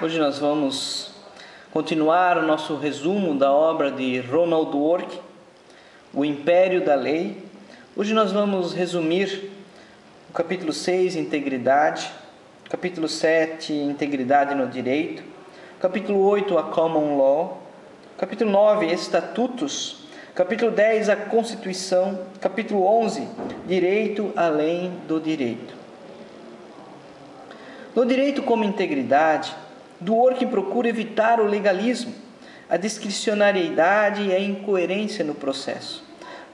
Hoje nós vamos continuar o nosso resumo da obra de Ronald Dworkin, O Império da Lei. Hoje nós vamos resumir o capítulo 6, Integridade, capítulo 7, Integridade no Direito, capítulo 8, a Common Law, capítulo 9, Estatutos, capítulo 10, a Constituição, capítulo 11, Direito além do Direito. No direito como integridade, Dworkin procura evitar o legalismo, a discricionariedade e a incoerência no processo.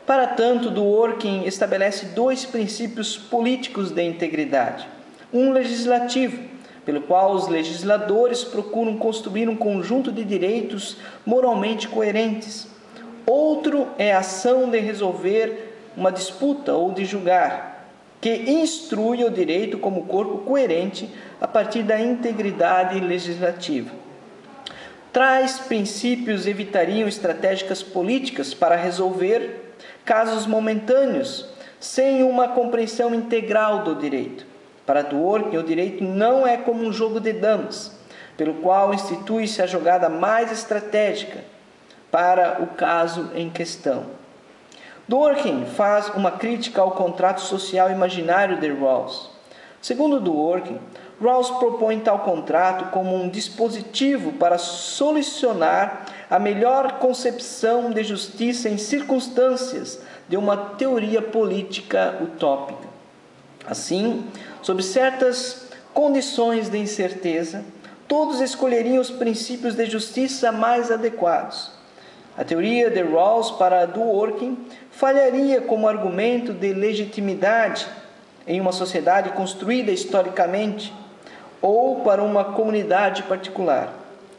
Para tanto, Dworkin estabelece dois princípios políticos de integridade. Um legislativo, pelo qual os legisladores procuram construir um conjunto de direitos moralmente coerentes. Outro é a ação de resolver uma disputa ou de julgar, que instrui o direito como corpo coerente a partir da integridade legislativa. Tais princípios evitariam estratégicas políticas para resolver casos momentâneos, sem uma compreensão integral do direito. Para Dworkin, o direito não é como um jogo de damas, pelo qual institui-se a jogada mais estratégica para o caso em questão. Dworkin faz uma crítica ao contrato social imaginário de Rawls. Segundo Dworkin, Rawls propõe tal contrato como um dispositivo para solucionar a melhor concepção de justiça em circunstâncias de uma teoria política utópica. Assim, sob certas condições de incerteza, todos escolheriam os princípios de justiça mais adequados. A teoria de Rawls para Dworkin falharia como argumento de legitimidade em uma sociedade construída historicamente ou para uma comunidade particular.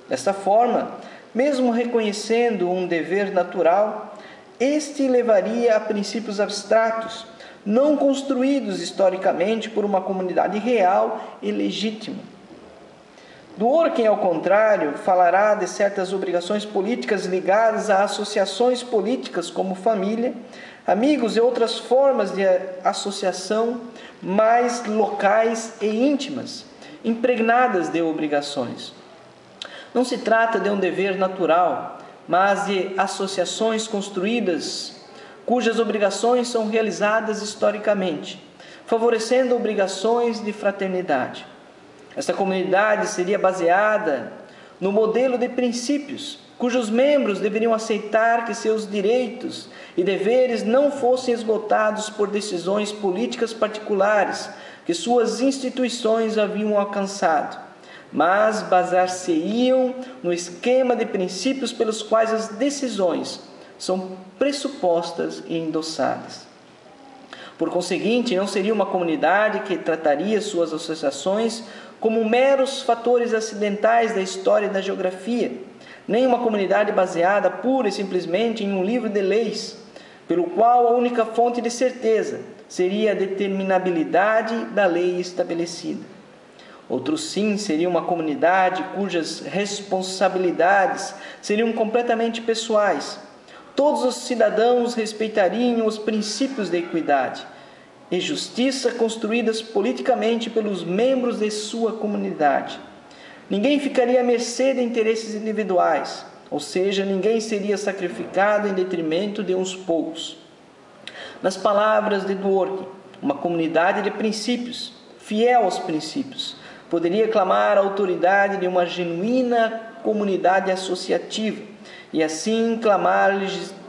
Desta forma, mesmo reconhecendo um dever natural, este levaria a princípios abstratos, não construídos historicamente por uma comunidade real e legítima. Dworkin, ao contrário, falará de certas obrigações políticas ligadas a associações políticas como família, amigos e outras formas de associação mais locais e íntimas, impregnadas de obrigações. Não se trata de um dever natural, mas de associações construídas cujas obrigações são realizadas historicamente, favorecendo obrigações de fraternidade. Esta comunidade seria baseada no modelo de princípios, cujos membros deveriam aceitar que seus direitos e deveres não fossem esgotados por decisões políticas particulares que suas instituições haviam alcançado, mas basear-se-iam no esquema de princípios pelos quais as decisões são pressupostas e endossadas. Por conseguinte, não seria uma comunidade que trataria suas associações como meros fatores acidentais da história e da geografia, nem uma comunidade baseada pura e simplesmente em um livro de leis, pelo qual a única fonte de certeza seria a determinabilidade da lei estabelecida. Outro sim seria uma comunidade cujas responsabilidades seriam completamente pessoais. Todos os cidadãos respeitariam os princípios da equidade e justiça construídas politicamente pelos membros de sua comunidade. Ninguém ficaria à mercê de interesses individuais, ou seja, ninguém seria sacrificado em detrimento de uns poucos. Nas palavras de Dworkin, uma comunidade de princípios, fiel aos princípios, poderia clamar a autoridade de uma genuína comunidade associativa e assim clamar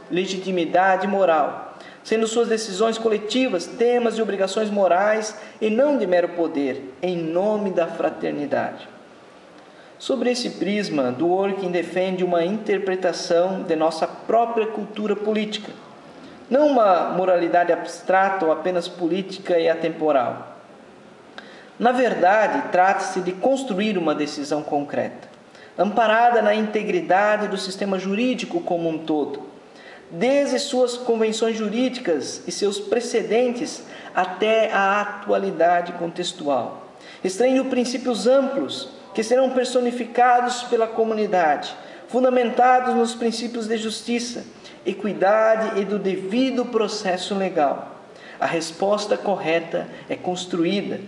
legitimidade moral, sendo suas decisões coletivas temas de obrigações morais e não de mero poder, em nome da fraternidade. Sobre esse prisma, Dworkin defende uma interpretação de nossa própria cultura política, não uma moralidade abstrata ou apenas política e atemporal. Na verdade, trata-se de construir uma decisão concreta, amparada na integridade do sistema jurídico como um todo, desde suas convenções jurídicas e seus precedentes até a atualidade contextual, extraindo princípios amplos que serão personificados pela comunidade, fundamentados nos princípios de justiça, equidade e do devido processo legal. A resposta correta é construída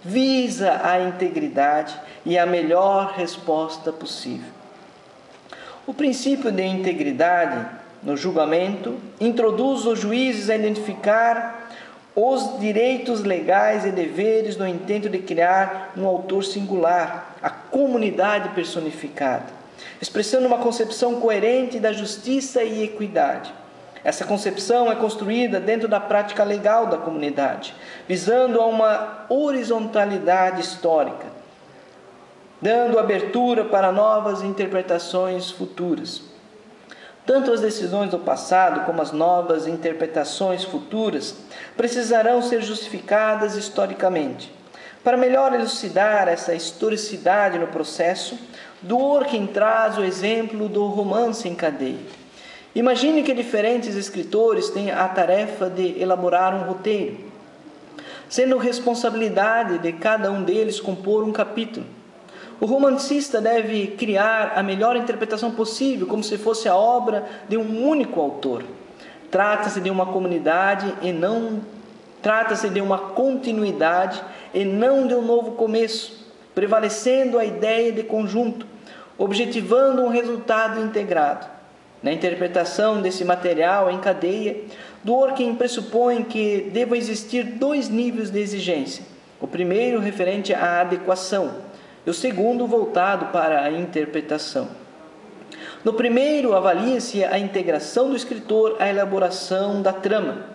visa a integridade e a melhor resposta possível. O princípio de integridade no julgamento introduz os juízes a identificar os direitos legais e deveres no intento de criar um autor singular, a comunidade personificada, expressando uma concepção coerente da justiça e equidade. Essa concepção é construída dentro da prática legal da comunidade, visando a uma horizontalidade histórica, dando abertura para novas interpretações futuras. Tanto as decisões do passado como as novas interpretações futuras precisarão ser justificadas historicamente. Para melhor elucidar essa historicidade no processo, Dworkin traz o exemplo do romance em cadeia. Imagine que diferentes escritores têm a tarefa de elaborar um roteiro, sendo responsabilidade de cada um deles compor um capítulo. O romancista deve criar a melhor interpretação possível, como se fosse a obra de um único autor. Trata-se de uma comunidade e não trata-se de uma continuidade e não de um novo começo, prevalecendo a ideia de conjunto, objetivando um resultado integrado. Na interpretação desse material em cadeia, Dworkin pressupõe que devam existir 2 níveis de exigência. O primeiro referente à adequação e o segundo voltado para a interpretação. No primeiro, avalia-se a integração do escritor à elaboração da trama,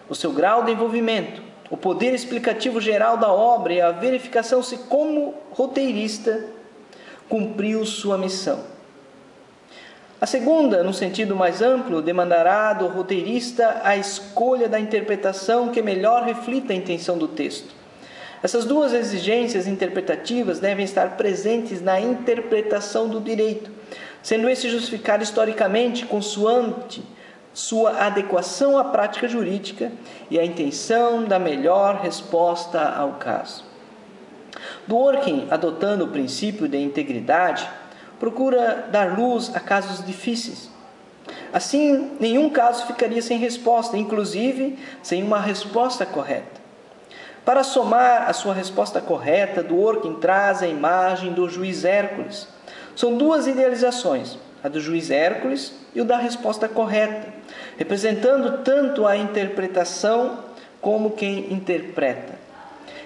o seu grau de envolvimento, o poder explicativo geral da obra e a verificação se, como roteirista, cumpriu sua missão. A segunda, no sentido mais amplo, demandará do roteirista a escolha da interpretação que melhor reflita a intenção do texto. Essas 2 exigências interpretativas devem estar presentes na interpretação do direito, sendo esse justificado historicamente consoante sua adequação à prática jurídica e à intenção da melhor resposta ao caso. Dworkin, adotando o princípio de integridade, procura dar luz a casos difíceis. Assim, nenhum caso ficaria sem resposta, inclusive sem uma resposta correta. Para somar a sua resposta correta, Dworkin traz a imagem do juiz Hércules. São 2 idealizações, a do juiz Hércules e o da resposta correta, representando tanto a interpretação como quem interpreta.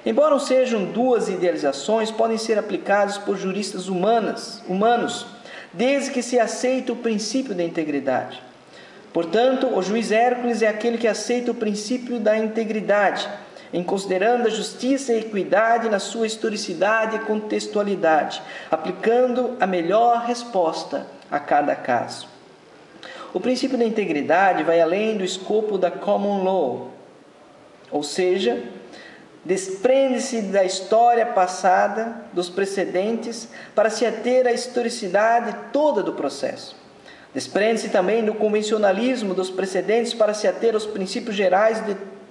Embora sejam 2 idealizações, podem ser aplicadas por juristas humanos, desde que se aceite o princípio da integridade. Portanto, o juiz Hércules é aquele que aceita o princípio da integridade, em considerando a justiça e a equidade na sua historicidade e contextualidade, aplicando a melhor resposta a cada caso. O princípio da integridade vai além do escopo da common law, ou seja, desprende-se da história passada, dos precedentes, para se ater à historicidade toda do processo. Desprende-se também do convencionalismo dos precedentes para se ater aos princípios gerais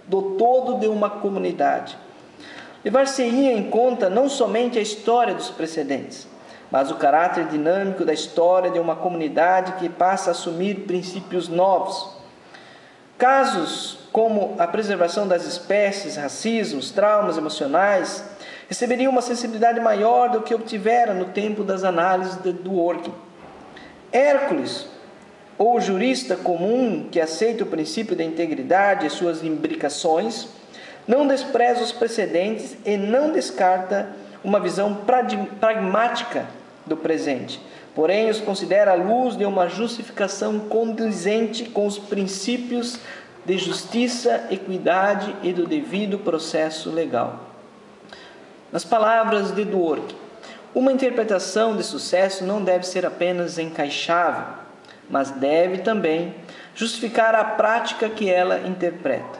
do todo de uma comunidade. Levar-se-ia em conta não somente a história dos precedentes, mas o caráter dinâmico da história de uma comunidade que passa a assumir princípios novos. Casos como a preservação das espécies, racismos, traumas emocionais, receberiam uma sensibilidade maior do que obtivera no tempo das análises de Dworkin. Hércules, ou jurista comum que aceita o princípio da integridade e suas imbricações, não despreza os precedentes e não descarta uma visão pragmática do presente, porém os considera à luz de uma justificação condizente com os princípios de justiça, equidade e do devido processo legal. Nas palavras de Dworkin, uma interpretação de sucesso não deve ser apenas encaixável, mas deve também justificar a prática que ela interpreta.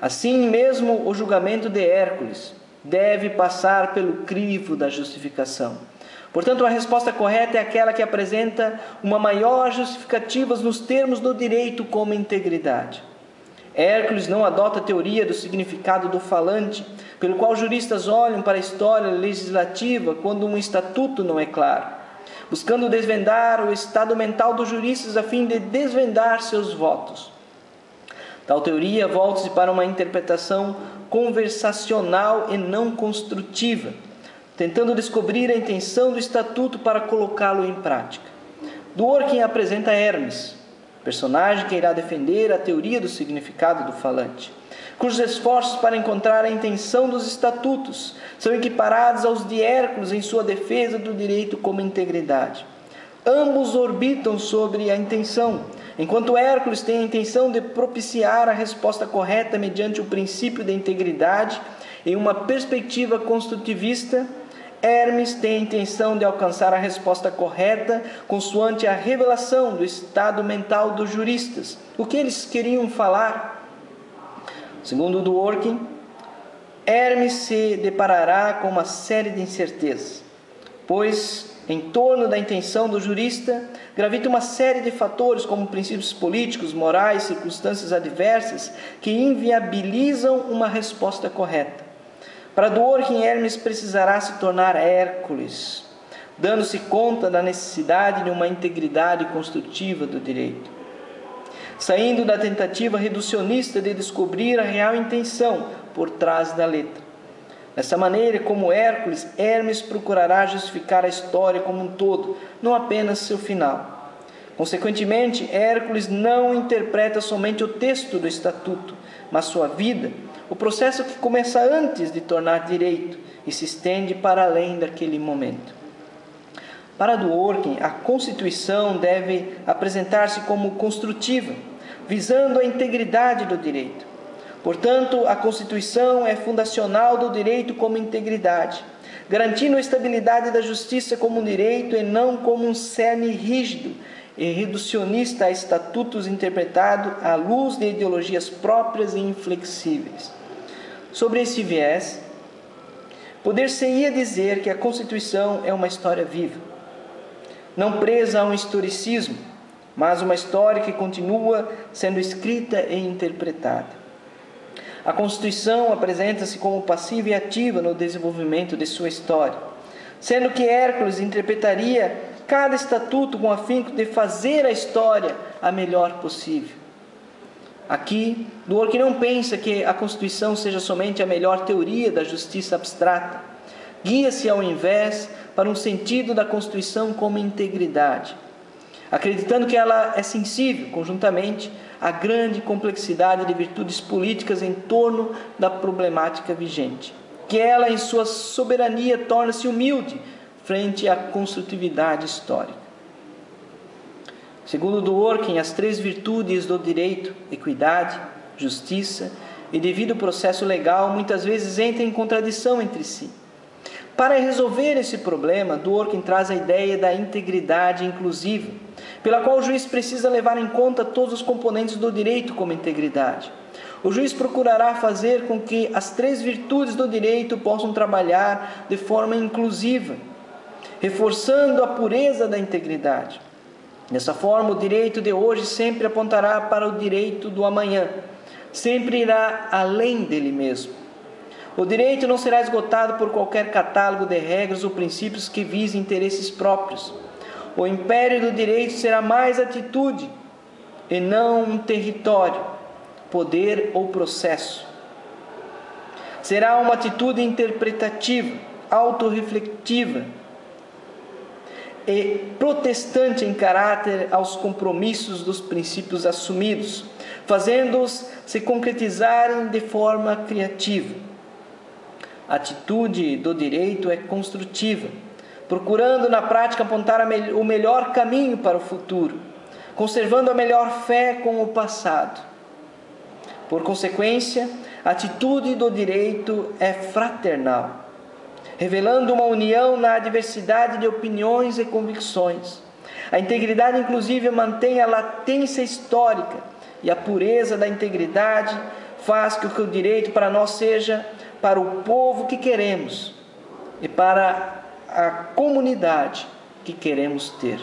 Assim mesmo, o julgamento de Hércules deve passar pelo crivo da justificação. Portanto, a resposta correta é aquela que apresenta uma maior justificativa nos termos do direito como integridade. Hércules não adota a teoria do significado do falante, pelo qual juristas olham para a história legislativa quando um estatuto não é claro, buscando desvendar o estado mental dos juristas a fim de desvendar seus votos. Tal teoria volta-se para uma interpretação conversacional e não construtiva, tentando descobrir a intenção do estatuto para colocá-lo em prática. Dworkin apresenta Hermes, personagem que irá defender a teoria do significado do falante, cujos esforços para encontrar a intenção dos estatutos são equiparados aos de Hércules em sua defesa do direito como integridade. Ambos orbitam sobre a intenção, enquanto Hércules tem a intenção de propiciar a resposta correta mediante o princípio da integridade em uma perspectiva construtivista. Hermes tem a intenção de alcançar a resposta correta consoante a revelação do estado mental dos juristas. O que eles queriam falar? Segundo Dworkin, Hermes se deparará com uma série de incertezas, pois em torno da intenção do jurista gravita uma série de fatores como princípios políticos, morais, circunstâncias adversas que inviabilizam uma resposta correta. Para Dworkin, Hermes precisará se tornar Hércules, dando-se conta da necessidade de uma integridade construtiva do direito, saindo da tentativa reducionista de descobrir a real intenção por trás da letra. Dessa maneira, como Hércules, Hermes procurará justificar a história como um todo, não apenas seu final. Consequentemente, Hércules não interpreta somente o texto do estatuto, mas sua vida, o processo que começa antes de tornar direito e se estende para além daquele momento. Para Dworkin, a Constituição deve apresentar-se como construtiva, visando a integridade do direito. Portanto, a Constituição é fundacional do direito como integridade, garantindo a estabilidade da justiça como um direito e não como um cerne rígido e reducionista a estatutos interpretado à luz de ideologias próprias e inflexíveis. Sobre esse viés, poder-se-ia dizer que a Constituição é uma história viva, não presa a um historicismo, mas uma história que continua sendo escrita e interpretada. A Constituição apresenta-se como passiva e ativa no desenvolvimento de sua história, sendo que Hércules interpretaria cada estatuto com afinco de fazer a história a melhor possível. Aqui, Dworkin não pensa que a Constituição seja somente a melhor teoria da justiça abstrata. Guia-se, ao invés, para um sentido da Constituição como integridade, acreditando que ela é sensível, conjuntamente, à grande complexidade de virtudes políticas em torno da problemática vigente, que ela, em sua soberania, torna-se humilde frente à construtividade histórica. Segundo Dworkin, as três virtudes do direito, equidade, justiça e devido processo legal, muitas vezes entram em contradição entre si. Para resolver esse problema, Dworkin traz a ideia da integridade inclusiva, pela qual o juiz precisa levar em conta todos os componentes do direito como integridade. O juiz procurará fazer com que as três virtudes do direito possam trabalhar de forma inclusiva, reforçando a pureza da integridade. Dessa forma, o direito de hoje sempre apontará para o direito do amanhã, sempre irá além dele mesmo. O direito não será esgotado por qualquer catálogo de regras ou princípios que visem interesses próprios. O império do direito será mais atitude e não um território, poder ou processo. Será uma atitude interpretativa, autorreflexiva e protestante em caráter aos compromissos dos princípios assumidos, fazendo-os se concretizarem de forma criativa. A atitude do direito é construtiva, procurando na prática apontar o melhor caminho para o futuro, conservando a melhor fé com o passado. Por consequência, a atitude do direito é fraternal, revelando uma união na diversidade de opiniões e convicções. A integridade, inclusive, mantém a latência histórica, e a pureza da integridade faz com que o direito para nós seja para o povo que queremos e para a comunidade que queremos ter.